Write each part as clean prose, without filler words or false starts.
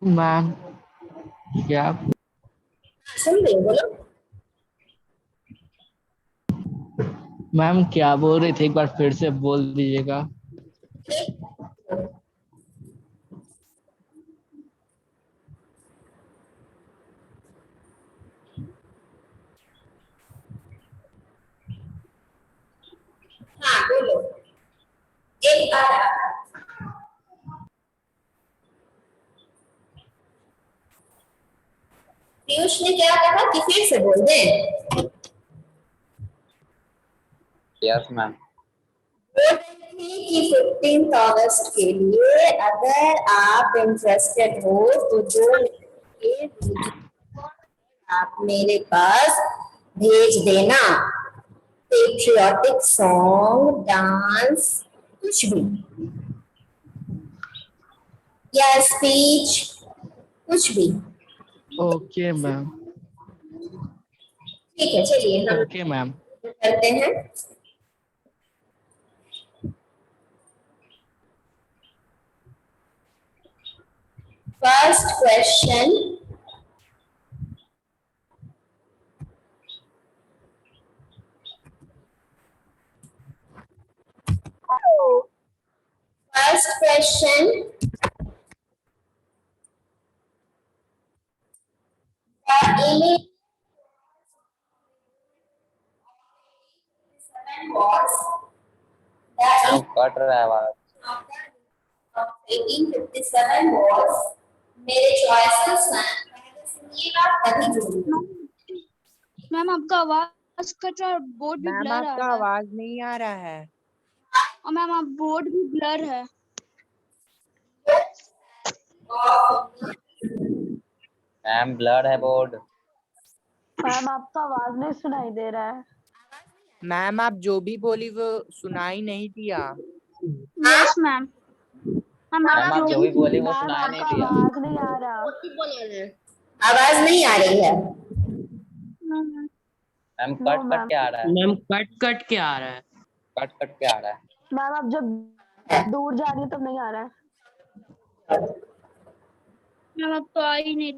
Ma'am क्या सुन रही हो, बोलो। मैम क्या बोल रही थी, एक बार फिर से बोल दीजिएगा। हाँ बोलो, एक बार। पीयूष ने क्या कहा कि फिर से बोल दें? Yes ma'am. बोल रही थी कि 15 अगस्त के लिए अगर आप इंटरेस्टेड हो तो आप मेरे पास भेज देना। पेट्रियाटिक सॉन्ग, डांस, कुछ भी, या स्पीच, कुछ भी। Okay ma'am. ठीक है, चलिए हम ओके मैम। करते हैं। First question, first question, image was ma'am the cut रहा है आवाज। of 1857 was, मेरे चॉइसेस हैं, सुनिएगा तभी बोलिए। मैम आपका आवाज कट रहा है, बोर्ड भी मैम ब्लर आ आपका रहा है। आवाज नहीं आ रहा है। और मैम आप बोर्ड भी ब्लर है। मैम ब्लर है बोर्ड। मैम आपका आवाज नहीं सुनाई दे रहा है। मैम आप जो भी बोली वो सुनाई नहीं दिया। Yes ma'am. मैम आप जो भी बोली वो मैम सुनाई नहीं आपका दिया। आवाज नहीं आ रहा। आवाज नहीं आ रही है। Ma'am no cut cut ma'am. के आ रहा है। मैम कट कट के आ रहा है। कट कट के आ रहा है। मैम आप जब दूर जा रही है तब नहीं आ रहा है। मैम अब तो आ ही नहीं।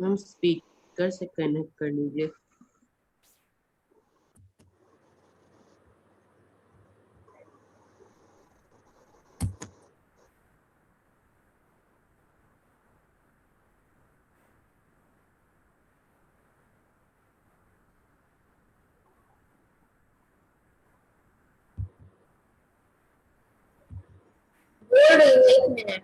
मैम स्पीकर से कनेक्ट कर लीजिए। बोल रही हूँ, एक मिनट।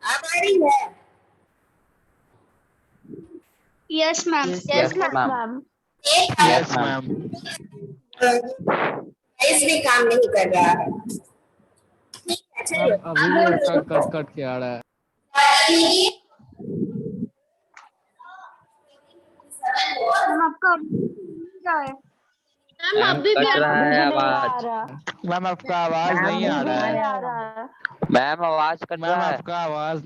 अब आ रही है? Yes ma'am. Yes ma'am. Ma'am yes ma'am. इस भी काम नहीं कर रहा है। ठीक है, चलो। मैम अभी भी कट कट कट के आ रहा है। मैम आपका क्या है? मैम कट रहा है नहीं आवाज। आ रहा। मैम आपका आवाज मैम नहीं आ अभी भी रहा नहीं है। आ रहा है। मैम आवाज कट मैम रहा है। आपका आवाज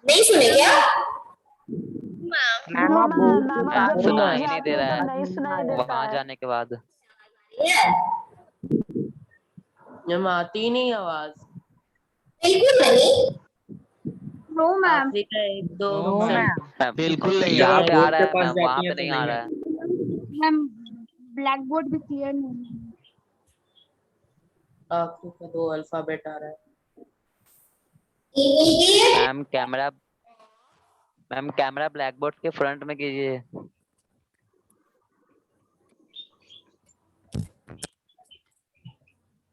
नहीं सुने क्या? मैम नो आप मैम, बोल मैम तो आप मैम जब रहे सुना दूर हैं। ही नहीं जाती दे है रहा तब है नहीं सुनाई देता वहां है। जाने के बाद। है? मैम आती ही नहीं आवाज। बिल्कुल नहीं। No ma'am. आखिरी का एक दो no no ma'am, ma'am. Ma'am बिल्कुल नहीं यहाँ आ पे रहा आ है। रहा है मैम, वहां पे नहीं आ रहा है। मैम ब्लैक बोर्ड भी क्लियर नहीं है। आखिरी का दो अल्फाबेट आ रहा है। Immediate ma'am camera black board के फ्रंट में कीजिए।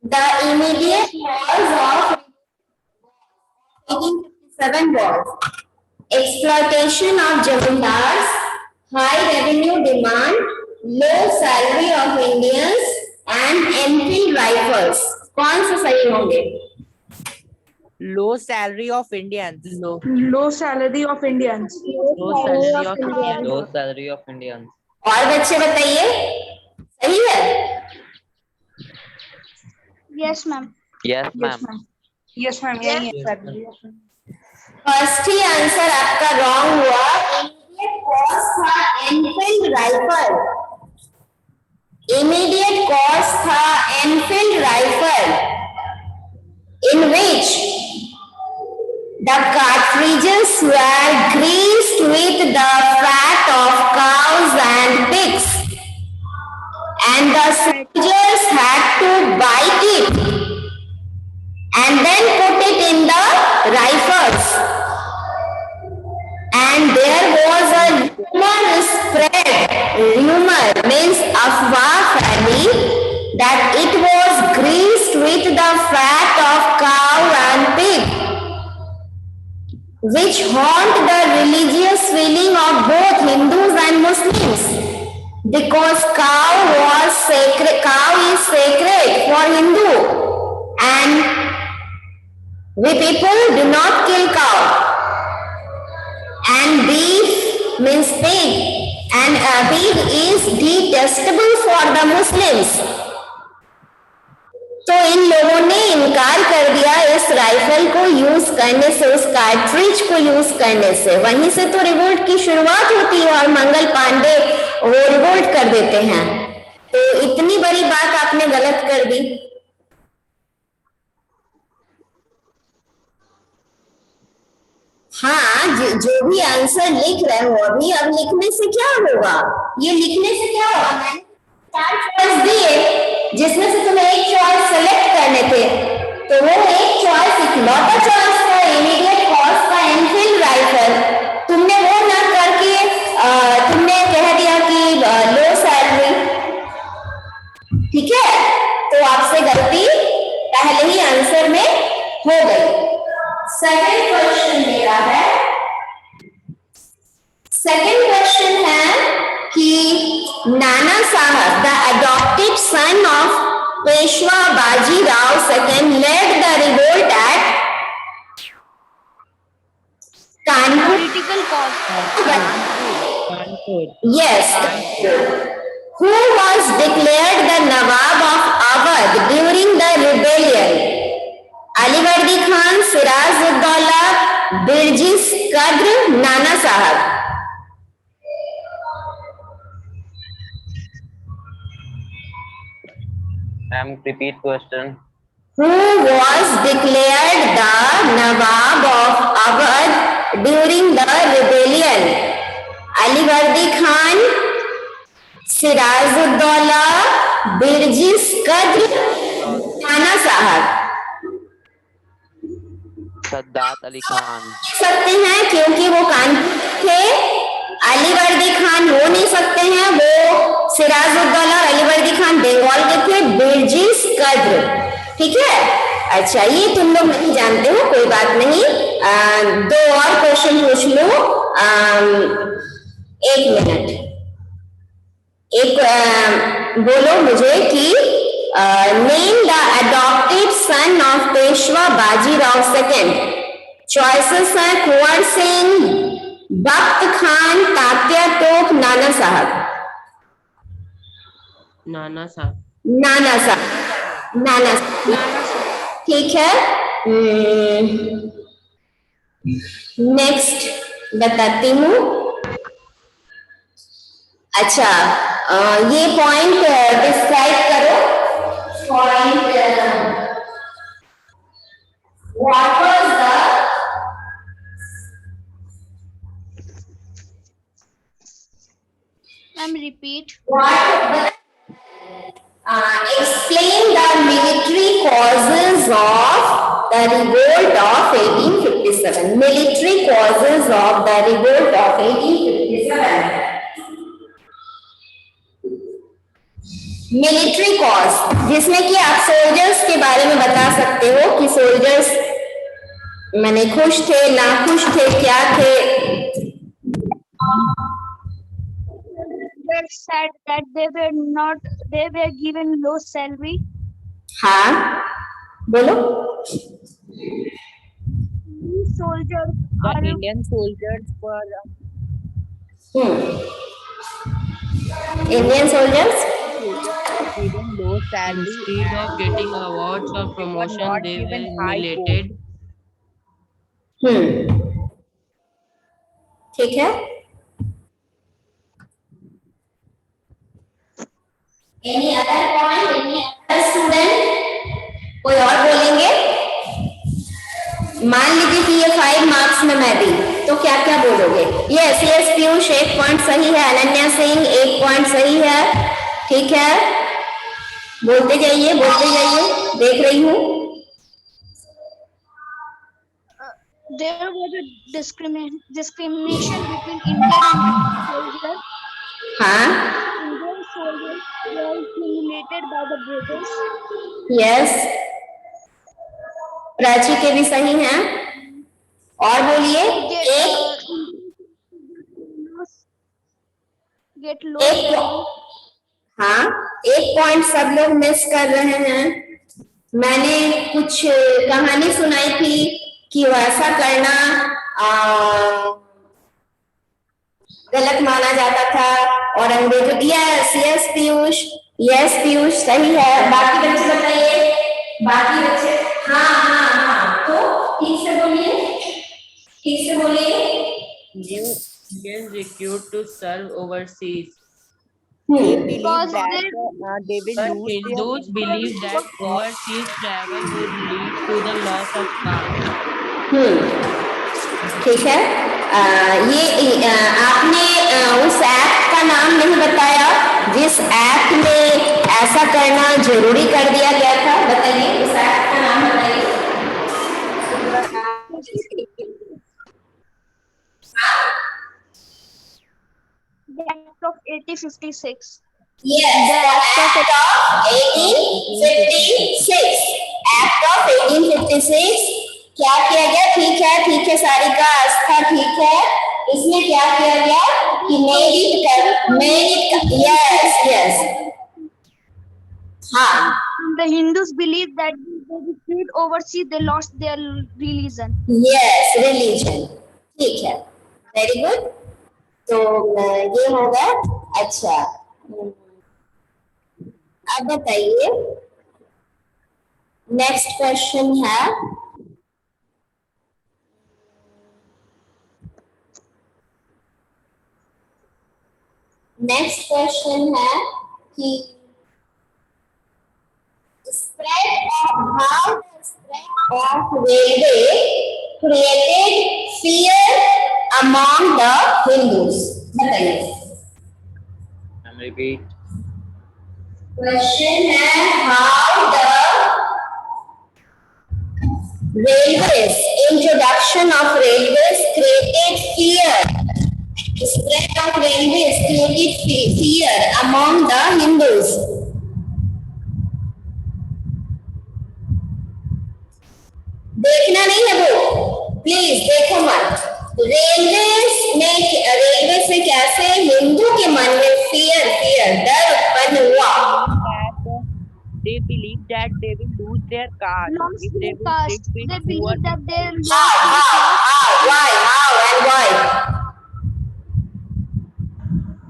the immediate cause of 1857 was exploitation of zamindars, high revenue demand, low salary of Indians and Enfield rifles. कौन से सही होंगे? लो salary of Indians. Low salary of Indians. Low salary of Indian. Low salary of Indians. और बच्चे बताइए, सही है? Yes, ma'am. Yes ma'am. Yes ma'am यही है सर। फर्स्ट ही आंसर आपका रॉन्ग हुआ। इमीडिएट कॉज था एनफील्ड राइफल। इमीडिएट कॉज था Enfield rifle, in which the cartridges were greased with the fat of cows and pigs, and the soldiers had to bite it and then put it in the rifles. And there was a rumor spread, rumor means afwah failing, that it was greased with the fat of cow and pig, which haunt the religious feeling of both Hindus and Muslims, because cow is sacred for Hindu, and we people do not kill cow. And beef means pig, and pig is detestable for the Muslims. तो इन लोगों ने इनकार कर दिया इस rifle को use करने से, उस कार्ट्रिज को यूज करने से। वहीं से तो रिवोल्ट की शुरुआत होती है और मंगल पांडे वो रिवोल्ट कर देते हैं। तो इतनी बड़ी बात आपने गलत कर दी। हाँ, जो भी आंसर लिख रहे हो अभी, अब लिखने से क्या होगा? ये लिखने से क्या होगा? मैंने 4 चॉइस दिए जिसमें से तुम्हें एक चॉइस सेलेक्ट करने थे, तो वो एक चॉइस इकलौता चॉइस था इमीडिएट कॉज का एनफील्ड राइफल। तुमने वो ना करके तुमने कह दिया कि लो सैलरी। ठीक है, तो आपसे गलती पहले ही आंसर में हो गई। सेकंड क्वेश्चन मेरा है, सेकंड क्वेश्चन है कि नाना साहब, the adopted son of Peshwa Bajirao II, led the revolt at Kanpur. Political cause. Yes. Who was declared the Nawab of Awadh during the rebellion? Alivardi Khan, Sirajuddaulah, Birjis Qadr, Nana साहब। Repeat question. Who was declared the Nawab of Awadh during the rebellion? Alivardi Khan, Sirajuddaulah, Birjis Qadr, Nana साहब। सद्दात अली खान। सकते हैं क्योंकि वो कानपुर थे। अलीवर्दी खान हो नहीं सकते हैं, वो सिराजुद्दौला और अलीवर्दी खान बंगाल के थे। बिरजिस कद्र, ठीक है। अच्छा, ये तुम लोग नहीं जानते हो, कोई बात नहीं। 2 और क्वेश्चन पूछ लो। 1 मिनट, एक बोलो मुझे कि name the adopted son of Peshwa Bajirao II। Choices हैं कुंवर सिंह, बख्त खान, तात्या तोप, नाना साहब। नाना साहब। नाना साहब, नाना साहब, ठीक है। नेक्स्ट बताती हूँ। अच्छा, ये पॉइंट डिस्क्राइब करो। Point what was the Ma'am, repeat. Explain the military causes of the revolt of 1857. Military causes of the revolt of 1857. Military cause, जिसमें कि आप सोल्जर्स के बारे में बता सकते हो कि सोल्जर्स माने खुश थे, नाखुश थे, क्या थे। They said that they were given low salary. हाँ, बोलो। Soldiers The are Indian soldiers were Indian soldiers given low salary Instead of getting awards or promotion, not they given were high humiliated. ठीक है। Any other point, any other student, कोई और बोलेंगे? मान लीजिए कि ये 5 मार्क्स में मैं दी, तो क्या क्या बोलोगे? यस यस पीयूष 1 पॉइंट सही है, अनन्या सिंह 1 पॉइंट सही है, ठीक है, बोलते जाइए देख रही हूँ। There was a discrimination between Indian and soldiers. हाँ Indian soldiers were humiliated by the British. Yes, Prachi के भी सही हैं, और बोलिए। Get low एक salary. हाँ, 1 पॉइंट सब लोग मिस कर रहे हैं। मैंने कुछ कहानी सुनाई थी कि वैसा करना गलत माना जाता था और अंग्रेजों। यस पीयूष सही है। बाकी बच्चे बताइए, बाकी बच्चे। हाँ, तो ठीक से बोलिए। Indians recruited to serve overseas. They believe Because that they- they will But lose their Hindus believe that overseas travel would lead to the loss of caste. ठीक है। ये आपने उस एक्ट का नाम नहीं बताया जिस एक्ट में ऐसा करना जरूरी कर दिया गया था, बताइए उस एक्ट का नाम बताइए। The Act of 1856. Yes, the Act of 1856. Act of 1856 क्या किया गया? ठीक है सारिका, आस्था, ठीक है। इसमें क्या किया गया कि यस हाँ, The Hindus believe that if they retreat overseas, they lost their religion. Yes religion, ठीक है, वेरी गुड। तो ये होगा। अच्छा, अब बताइए, नेक्स्ट क्वेश्चन है कि how the spread of railway created fear among the Hindus. बताइए। Repeat. क्वेश्चन है how the railways, introduction of railways created fear. The spread of railways created fear among the Hindus. देखना नहीं है वो, please देखो मत। रेलवे से कैसे हिंदू के मन में फियर डर उत्पन्न हुआ? They believe that they will lose their caste Lost if they their will caste. stick with They poor believe that they How lost their why?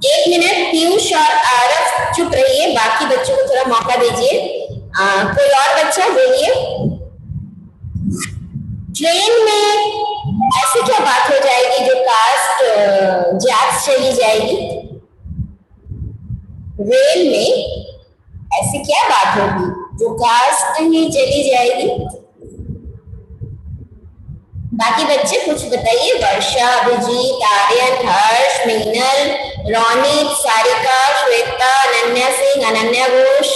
1 minute, Piyush और आरव चुप रहिए, बाकी बच्चों को थोड़ा मौका दीजिए। कोई और बच्चा बोलिए। ट्रेन में ऐसी क्या बात हो जाएगी जो कास्ट जात चली जाएगी? रेल में ऐसी क्या बात होगी जो कास्ट ही चली जाएगी? बाकी बच्चे कुछ बताइए। वर्षा, अभिजीत, आर्यन, हर्ष, मीनल, रोनित, सारिका, श्वेता, अनन्या सिंह, अनन्या घोष,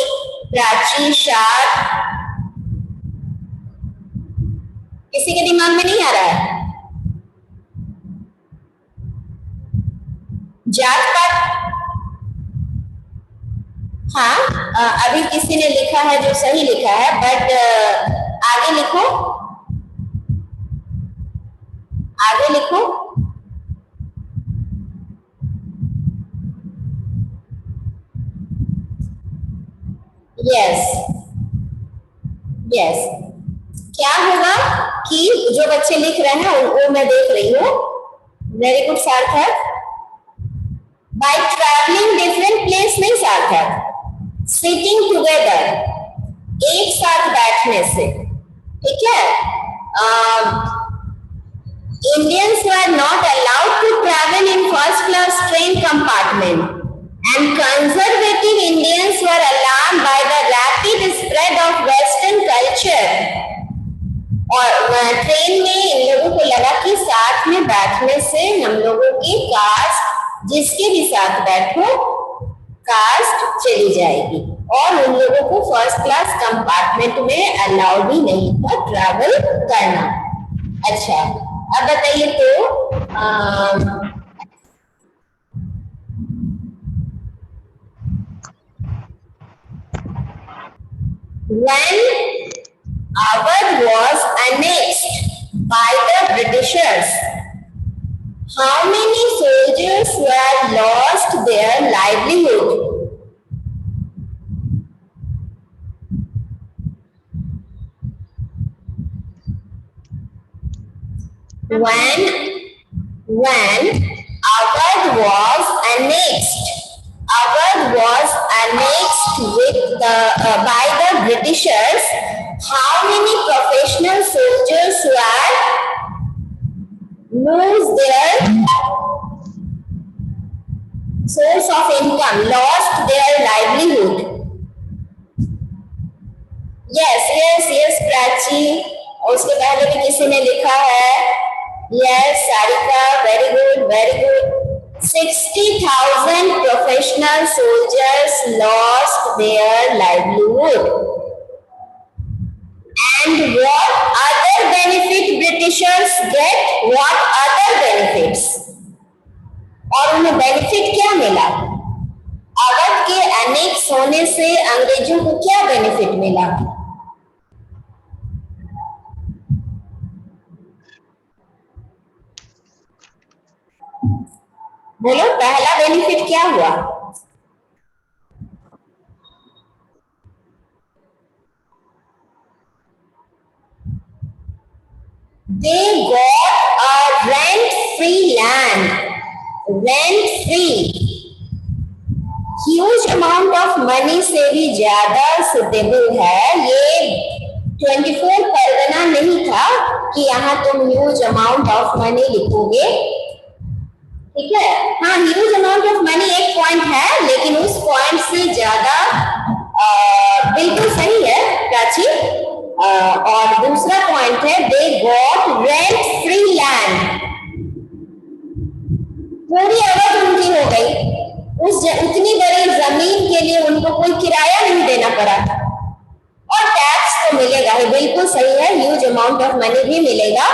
प्राची, शार, किसी के दिमाग में नहीं आ रहा है? जात पात, हाँ, अभी किसी ने लिखा है जो सही लिखा है, बट आगे लिखो। यस क्या होगा कि जो बच्चे लिख रहे हैं वो मैं देख रही हूँ। वेरी गुड सार्थक। बाय ट्रैवलिंग डिफरेंट प्लेस नहीं सार्थक, सिटिंग टुगेदर, एक साथ बैठने से, ठीक है। Indians were not allowed to travel in first class train compartment and conservative Indians were alarmed by the rapid spread of Western culture. और ट्रेन में इन लोगों को लगा कि साथ में बैठने से हम लोगों की कास्ट, जिसके भी साथ बैठो कास्ट चली जाएगी, और उन लोगों को फर्स्ट क्लास कंपार्टमेंट में अलाउड ही नहीं था ट्रैवल करना। अच्छा, अब बताइए तो when Awadh was annexed by the Britishers, how many soldiers were lost their livelihood? When Awadh was annexed with by the Britishers, how many professional soldiers were lose their source of income, lost their livelihood? Yes, Prachi, और उसके पहले भी किसी ने लिखा है। Yes, Sarika, very good. 60,000 professional soldiers lost their livelihood. And what other benefit Britishers get? What other benefits? और उन्हें बेनिफिट क्या मिला? अवध के अनेक होने से अंग्रेजों को क्या बेनिफिट मिला? बोलो, पहला बेनिफिट क्या हुआ? They got a rent-free land. Rent-free. Huge amount of money से भी ज्यादा सुटेबल है ये 24 परगना नहीं था कि यहाँ तुम ह्यूज अमाउंट ऑफ मनी लिखोगे, ठीक है। हाँ, ह्यूज अमाउंट ऑफ मनी एक पॉइंट है, लेकिन उस पॉइंट से ज्यादा बिल्कुल सही है प्राची। और दूसरा पॉइंट है they got rent free land. पूरी अवध उनकी हो गई, उतनी बड़ी जमीन के लिए उनको कोई किराया नहीं देना पड़ा, और टैक्स तो मिलेगा ही, बिल्कुल सही है, ह्यूज अमाउंट ऑफ मनी भी मिलेगा,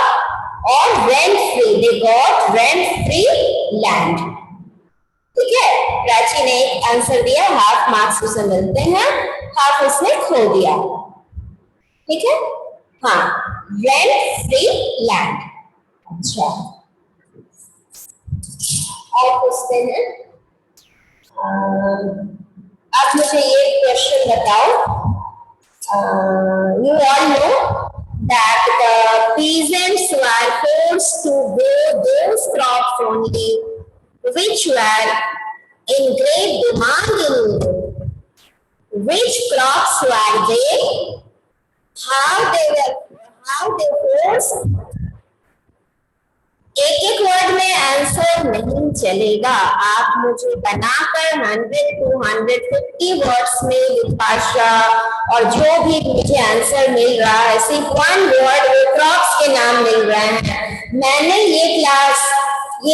और rent free, they got rent free land, ठीक है। प्राची ने एक आंसर दिया, हाफ मार्क्स उसे मिलते हैं, हाफ उसने खो दिया, ठीक है। हाँ, रेंट फ्री लैंड। अच्छा, और पूछते हैं, आप मुझे ये क्वेश्चन बताओ। You all know that the peasants were forced to grow those crops only which were in great demand in Europe. Which crops were they? How they forced? एक word में आंसर नहीं चलेगा, आप मुझे बनाकर 100 to 150 वर्ड्स में विभाषा और जो भी मुझे आंसर मिल रहा है सिर्फ वन वर्ड वो क्रॉप्स के नाम मिल रहे हैं। मैंने ये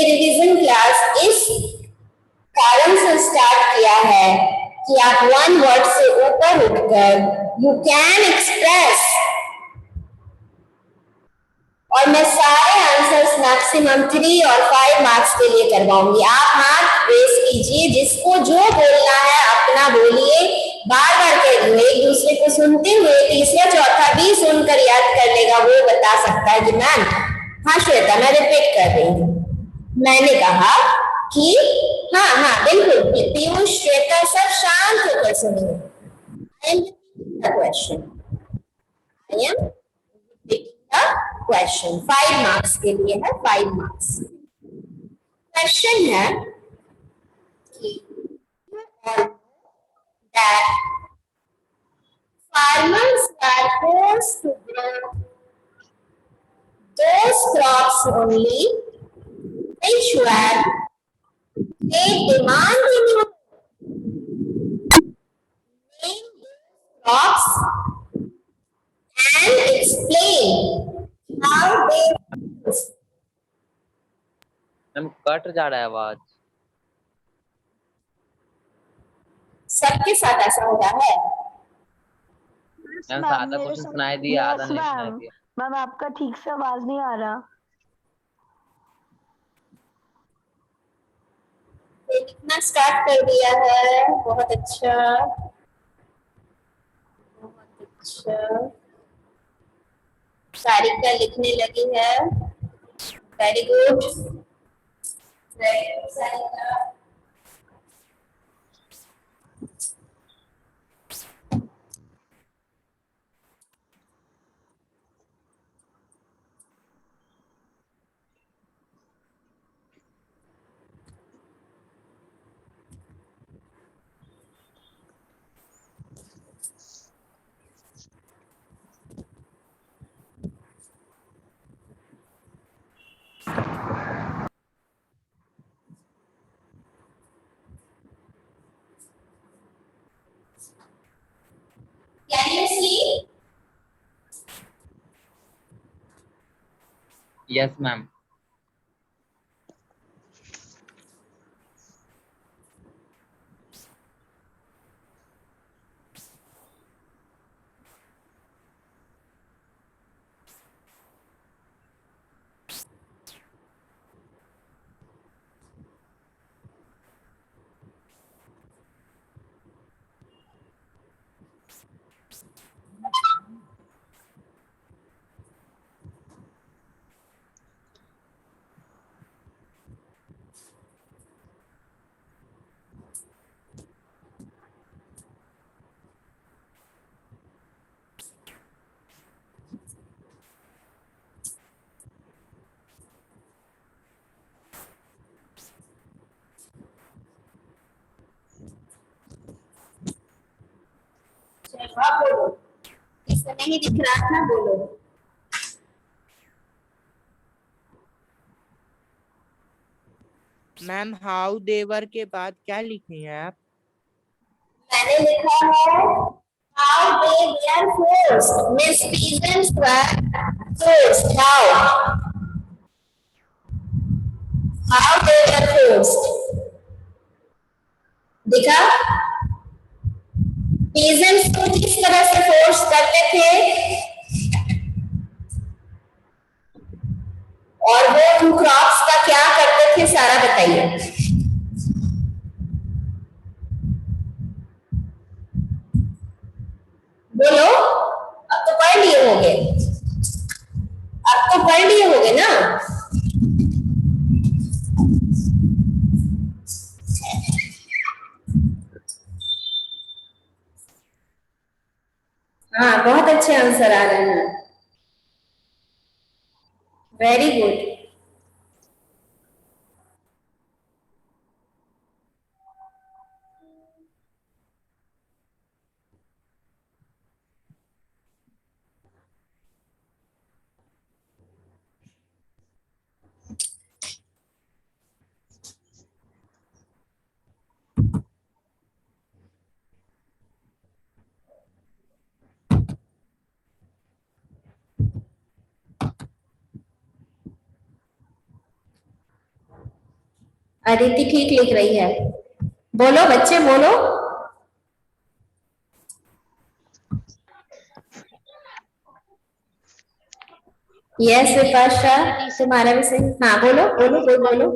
रिवीजन क्लास इस कारण से स्टार्ट किया है कि आप वन वर्ड से ऊपर उठकर यू कैन एक्सप्रेस, और मैं सारे आंसर्स मैक्सिमम 3 और 5 मार्क्स के लिए करवाऊंगी। आप हाथ रेस कीजिए, जिसको जो बोलना है अपना बोलिए, बार बार कहिए, एक दूसरे को सुनते हुए तीसरा चौथा भी सुनकर याद कर लेगा, वो बता सकता है कि मैम। हाँ श्वेता, मैं रिपीट कर रही हूँ, मैंने कहा कि हाँ बिल्कुल, पीयूष श्वेता सब शांत होकर सुनिए। क्वेश्चन 5 मार्क्स के लिए है, 5 मार्क्स। क्वेश्चन है कि that crops only, which were they demand in name crops and explain how they ma'am cut जा रहा है आवाज. सबके साथ ऐसा हो रहा है. मैम आधा क्वेश्चन सुनाई दिया, आधा नहीं सुनाई मैम दिया. मैम आपका ठीक से आवाज नहीं आ रहा। लिखना स्टार्ट कर दिया है, बहुत अच्छा, बहुत अच्छा। सारिका लिखने लगी है, very good, Sarika. Can you see? Yes, ma'am. चलो आप बोलो, इसमें नहीं दिख रहा ना, बोलो। मैम हाउ देवर के बाद क्या लिखे हैं आप? मैंने लिखा है how they were forced, means peasants were forced. How they were forced. देखा, peasants को किस तरह से फोर्स करते थे और वो उन क्रॉप्स का क्या करते थे, सारा बताइए। बोलो, अब तो पढ़ लिए होंगे, अब तो पढ़ लिए होंगे ना। हाँ, बहुत अच्छे आंसर आ रहे हैं, वेरी गुड। अदिति ठीक लिख रही है, बोलो बच्चे बोलो। यस विपाशा, तुम्हारा भी सही। हाँ बोलो बोलो बोलो।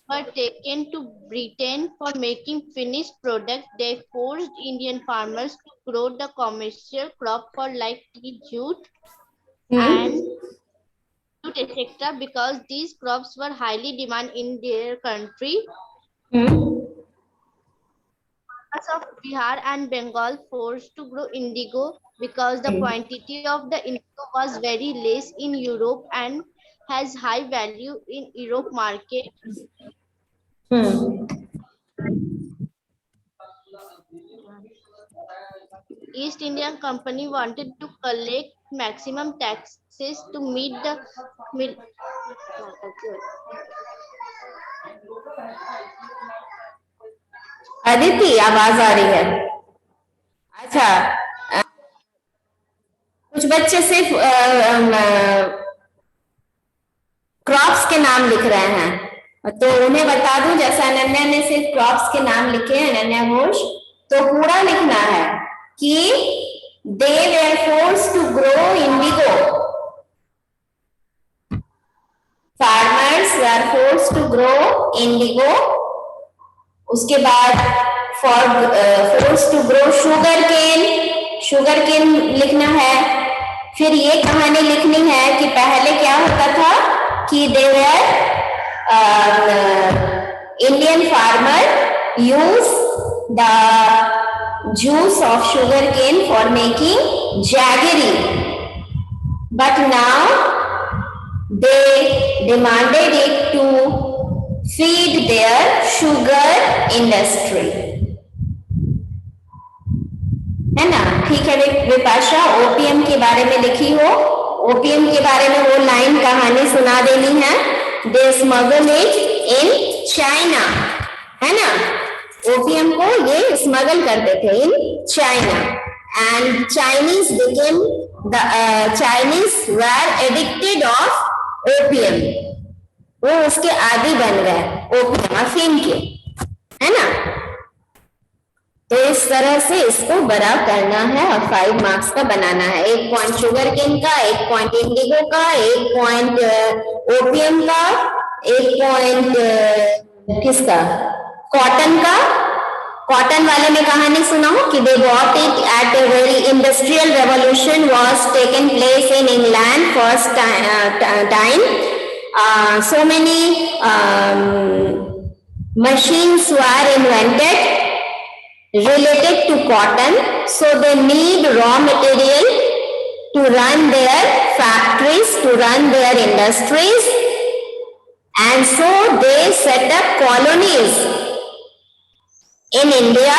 Were taken to Britain for making finished products. They forced Indian farmers to grow the commercial crop for like tea, jute, and etc. because these crops were highly demanded in their country. Farmers of Bihar and Bengal forced to grow indigo because the quantity of the indigo was very less in Europe and has high value in Europe market. East Indian Company wanted to collect maximum taxes to meet the Aditi आवाज आ रही है? अच्छा, कुछ बच्चे सिर्फ crops के नाम लिख रहे हैं, तो उन्हें बता दूं, जैसा अनन्या ने सिर्फ क्रॉप्स के नाम लिखे हैं, अनन्या घोष, तो पूरा लिखना है कि they were forced to grow indigo. Farmers were forced to grow indigo. उसके बाद forced to grow sugar cane लिखना है। फिर ये कहानी लिखनी है कि पहले क्या होता था कि they were Indian farmer use the juice of sugar cane for making jaggery, but now they demanded it to feed their sugar industry, है ना? ठीक है विपाशा, ओपीएम के बारे में लिखी हो, ओपीएम के बारे में वो लाइन कहानी सुना देनी है। They smuggle it in China, है ना? ओपीएम को ये स्मगल करते थे in China, and Chinese became the Chinese were addicted of opium, वो उसके आदी बन गए ओपीएम अफीम के, है ना? तो इस तरह से इसको बड़ा करना है और 5 मार्क्स का बनाना है। 1 पॉइंट शुगर केन का, 1 पॉइंट इंडिगो का, 1 पॉइंट ओपीएम का, 1 पॉइंट किसका, कॉटन का। कॉटन वाले में कहानी सुना हो कि they got it at a very industrial revolution was taken place in England first time, so many machines were invented related to cotton, so they need raw material to run their factories, to run their industries, and so they set up colonies in India,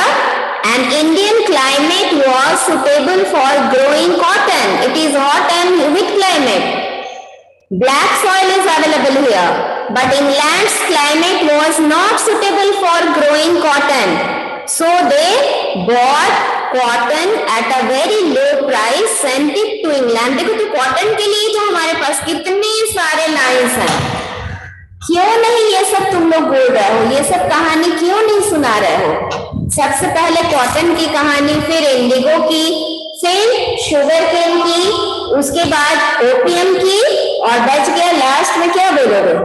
and Indian climate was suitable for growing cotton. It is hot and humid climate. Black soil is available here, but England's climate was not suitable for growing cotton. So they bought cotton at a very low price, sent it to England. देखो तो cotton के लिए तो हमारे पास कितने सारे lines हैं, क्यों नहीं ये सब तुम लोग बोल रहे हो, ये सब कहानी क्यों नहीं सुना रहे हो? सबसे पहले कॉटन की कहानी, फिर इंडिगो की, फिर शुगर केन की, उसके बाद ओपीएम की, और बच गया लास्ट में क्या बोलोगे?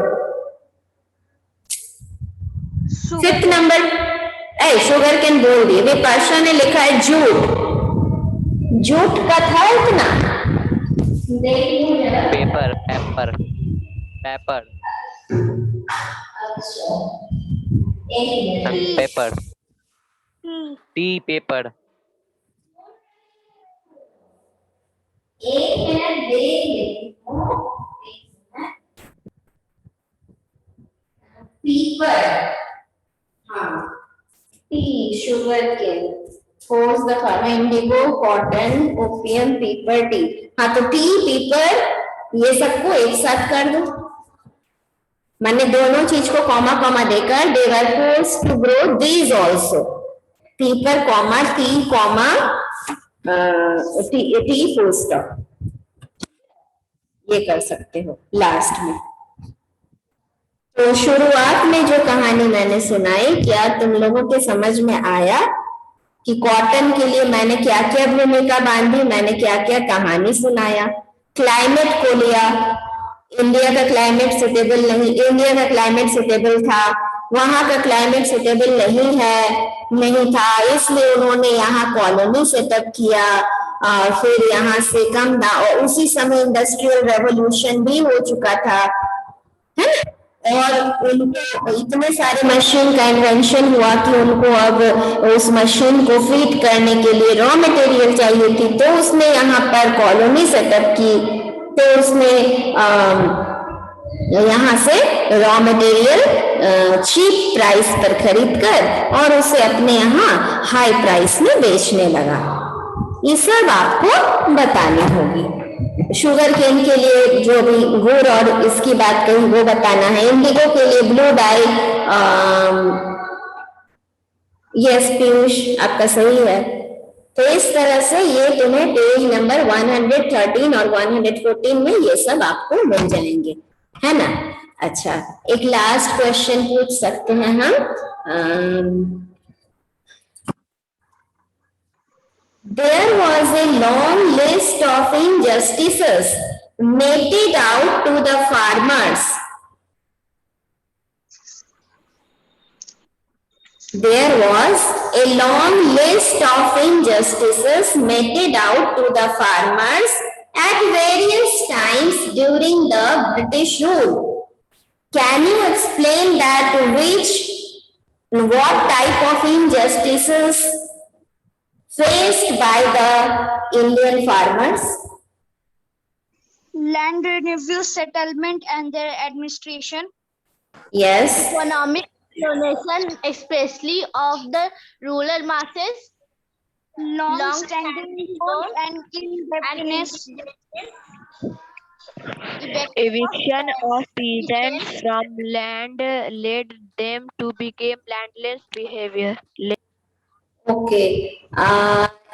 5th नंबर शुगर केन बोल दिए। विपाशा ने लिखा है जूट, जूट का था इतना, pepper pepper pepper pepper tea pepper एक मिनट दे पीपर, हाँ, tea, sugar cane, force the farmer, indigo, cotton, opium, pepper, tea. हाँ, तो टी, पीपर, ये सबको एक साथ कर दो। मैंने दोनों चीज को कॉमा कॉमा देकर they were forced to grow these also, pepper comma tea comma tea full stop, ये कर सकते हो लास्ट में। तो शुरुआत में जो कहानी मैंने सुनाई, क्या तुम लोगों के समझ में आया कि कॉटन के लिए मैंने क्या क्या भूमिका बांधी, मैंने क्या क्या कहानी सुनाया? क्लाइमेट को लिया, इंडिया का क्लाइमेट सुटेबल नहीं, इंडिया का क्लाइमेट सुटेबल था, वहां का क्लाइमेट सुटेबल नहीं था, इसलिए उन्होंने यहाँ कॉलोनी सेटअप किया, फिर यहाँ से कम था, और उसी समय इंडस्ट्रियल रेवोल्यूशन भी हो चुका था, है ना? और उनको इतने सारे मशीन का इन्वेंशन हुआ कि उनको अब उस मशीन को फीड करने के लिए रॉ मटेरियल चाहिए थी, तो उसने यहाँ पर कॉलोनी सेटअप की, तो उसने यहाँ से रॉ मटेरियल चीप प्राइस पर खरीद कर और उसे अपने यहाँ हाई प्राइस में बेचने लगा। ये सब आपको बतानी होगी। शुगर केन के लिए जो भी गुड़ और इसकी बात कही वो बताना है। इंडिगो के लिए ब्लू डाई, यस पीयूष आपका सही है। तो इस तरह से ये तुम्हें पेज नंबर 113 और 114 में ये सब आपको मिल जाएंगे, है ना। अच्छा, एक लास्ट क्वेश्चन पूछ सकते हैं हम। There was a long list of injustices meted out to the farmers. There was a long list of injustices meted out to the farmers at various times during the British rule. Can you explain that what type of injustices faced by the Indian farmers? Land revenue settlement and their administration. Yes. Economic donation, especially of the rural masses, Long-standing loans and indebtedness. Eviction of peasants from land led them to become landless behavior. Okay,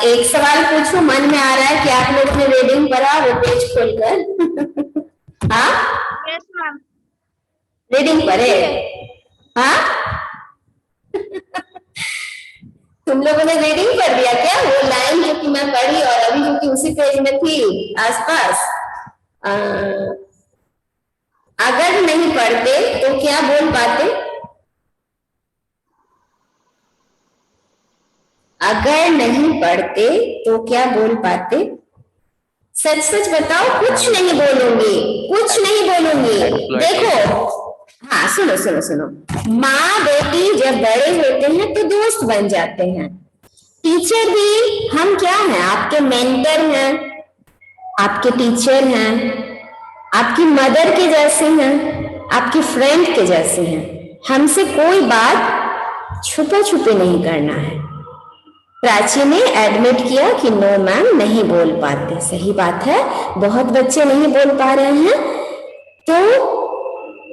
एक सवाल पूछूं, मन में आ रहा है कि आप लोग ने रीडिंग पढ़ा वो पेज खोलकर? हाँ, Yes, ma'am. रीडिंग पढ़े? हाँ तुम लोगों ने रीडिंग पढ़ लिया क्या? वो लाइन जो कि मैं पढ़ी और अभी जो कि उसी पेज में थी आसपास, अगर नहीं पढ़ते तो क्या बोल पाते? अगर नहीं पढ़ते तो क्या बोल पाते? सच सच बताओ। कुछ नहीं बोलूंगी, कुछ नहीं बोलूंगी। देखो, हाँ सुनो सुनो सुनो, माँ बेटी जब बड़े होते हैं तो दोस्त बन जाते हैं। टीचर भी हम क्या हैं? आपके मेंटर हैं, आपके टीचर हैं, आपकी मदर के जैसे हैं, आपकी फ्रेंड के जैसे हैं। हमसे कोई बात छुपा छुपी नहीं करना है। प्राची ने एडमिट किया कि नो मैम नहीं बोल पाते। सही बात है, बहुत बच्चे नहीं बोल पा रहे हैं, तो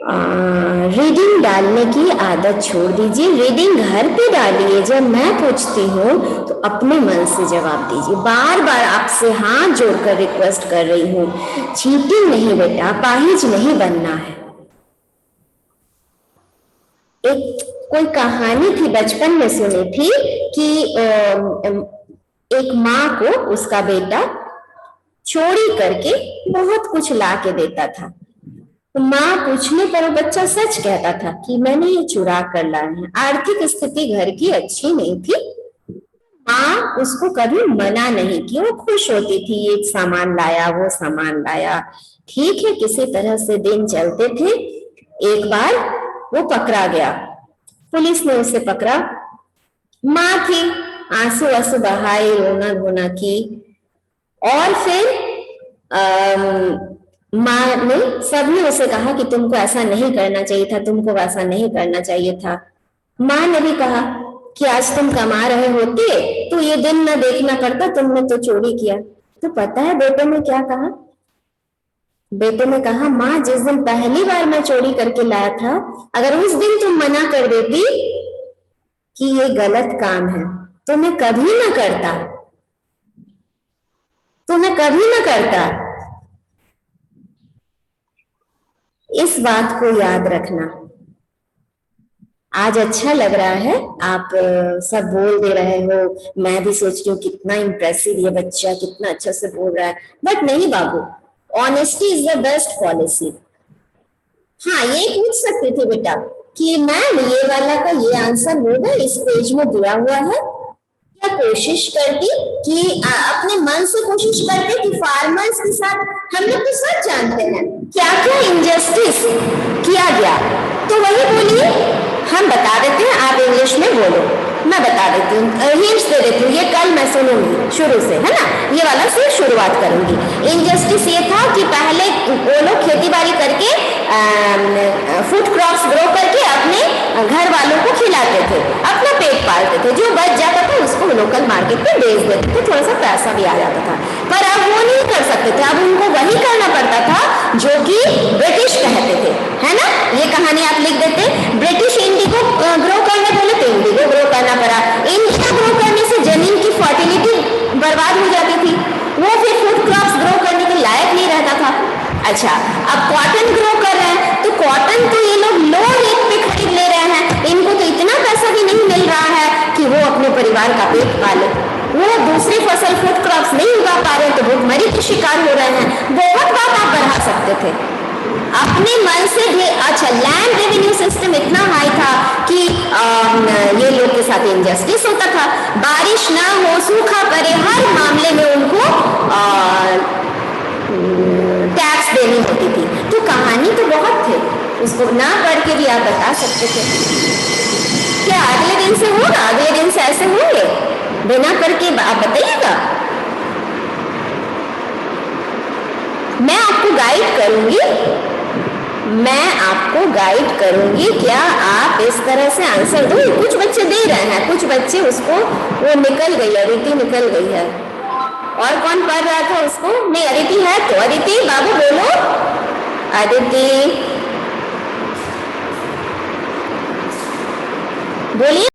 रीडिंग डालने की आदत छोड़ दीजिए। रीडिंग घर पे डालिए। जब मैं पूछती हूँ तो अपने मन से जवाब दीजिए। बार बार आपसे हाथ जोड़कर रिक्वेस्ट कर रही हूँ, चीटिंग नहीं बेटा, पाहिज नहीं बनना है। एक कोई कहानी थी, बचपन में सुनी थी कि एक माँ को उसका बेटा चोरी करके बहुत कुछ ला के देता था। तो माँ पूछने पर वो बच्चा सच कहता था कि मैंने ये चुरा कर लाया है। आर्थिक स्थिति घर की अच्छी नहीं थी, माँ उसको कभी मना नहीं की, वो खुश होती थी, ये सामान लाया वो सामान लाया। ठीक है, किसी तरह से दिन चलते थे। एक बार वो पकड़ा गया, पुलिस ने उसे पकड़ा। माँ थी, आंसू आंसू बहाए, रोना धोना की, और फिर माँ ने, सबने उसे कहा कि तुमको ऐसा नहीं करना चाहिए था, तुमको वैसा नहीं करना चाहिए था। माँ ने भी कहा कि आज तुम कमा रहे होते तो ये दिन न देखना पड़ता, तुमने तो चोरी किया। तो पता है बेटे ने क्या कहा? बेटे ने कहा, माँ जिस दिन पहली बार मैं चोरी करके लाया था, अगर उस दिन तुम मना कर देती कि ये गलत काम है तो मैं कभी ना करता, तो मैं कभी ना करता। इस बात को याद रखना। आज अच्छा लग रहा है, आप सब बोल दे रहे हो, मैं भी सोच रही हूँ कितना इंप्रेसिव ये बच्चा, कितना अच्छा से बोल रहा है। बट नहीं बाबू, honesty is the best policy. हाँ, ये पूछ सकते थे बेटा कि मैम ये वाला का ये आंसर होगा, इस पेज में दिया हुआ है। क्या कोशिश करती कि अपने मन से कोशिश करते कि फार्मर्स के साथ, हम लोग तो सब जानते हैं क्या क्या इंजस्टिस किया गया, तो वही बोलिए, हम बता देते हैं, आप इंग्लिश में बोलो, मैं बता देती हूँ, हिंट्स दे देती हूँ। ये कल मैं सुनूंगी शुरू से, है ना, ये वाला से शुरुआत करूंगी। इनजस्टिस ये था कि पहले वो लोग खेती बाड़ी करके फूड क्रॉप्स ग्रो करके अपने घर वालों को खिलाते थे, अपना पेट पाल निकालते थे, जो बच जाता था उसको लोकल मार्केट पे बेच देते थे, थोड़ा सा पैसा भी आ जाता था। पर अब वो नहीं कर सकते थे, अब उनको वही करना पड़ता था जो कि ब्रिटिश कहते थे, है ना। ये कहानी आप लिख देते, ब्रिटिश इंडिगो ग्रो करने बोले तो इंडिगो ग्रो करना पड़ा। इंडिगो ग्रो करने से जमीन की फर्टिलिटी बर्बाद हो जाती थी, वो फिर फूड क्रॉप्स ग्रो करने के लायक नहीं रहता था। अच्छा, अब कॉटन ग्रो कर रहे हैं तो कॉटन तो ये लोग लो रेट पे खरीद ले रहे हैं, इनको तो इतना पैसा भी नहीं मिल रहा है कि वो अपने परिवार का पेट पाले। वो दूसरी फसल फूड क्रॉप्स नहीं उगा पा रहे तो भूखमरी के शिकार हो रहे हैं। बहुत बात आप बढ़ा सकते थे अपने मन से भी। अच्छा, लैंड रेवेन्यू सिस्टम इतना हाई था कि ये लोग के साथ इनजस्टिस होता था, बारिश ना हो, सूखा पड़े, हर मामले में उनको टैक्स देनी होती थी। तो कहानी तो बहुत थे, उसको ना पढ़ के भी आप बता सकते थे। क्या अगले दिन से होगा? अगले दिन से ऐसे होंगे बिना पढ़ के? आप बताइएगा, मैं आपको गाइड करूंगी, मैं आपको गाइड करूंगी। क्या आप इस तरह से आंसर दो? कुछ बच्चे दे रहे हैं, कुछ बच्चे उसको वो निकल गई, अदिति निकल गई है। और कौन पढ़ रहा था उसको? नहीं, अदिति है तो अदिति बाबू बोलो। अदिति बोलिए।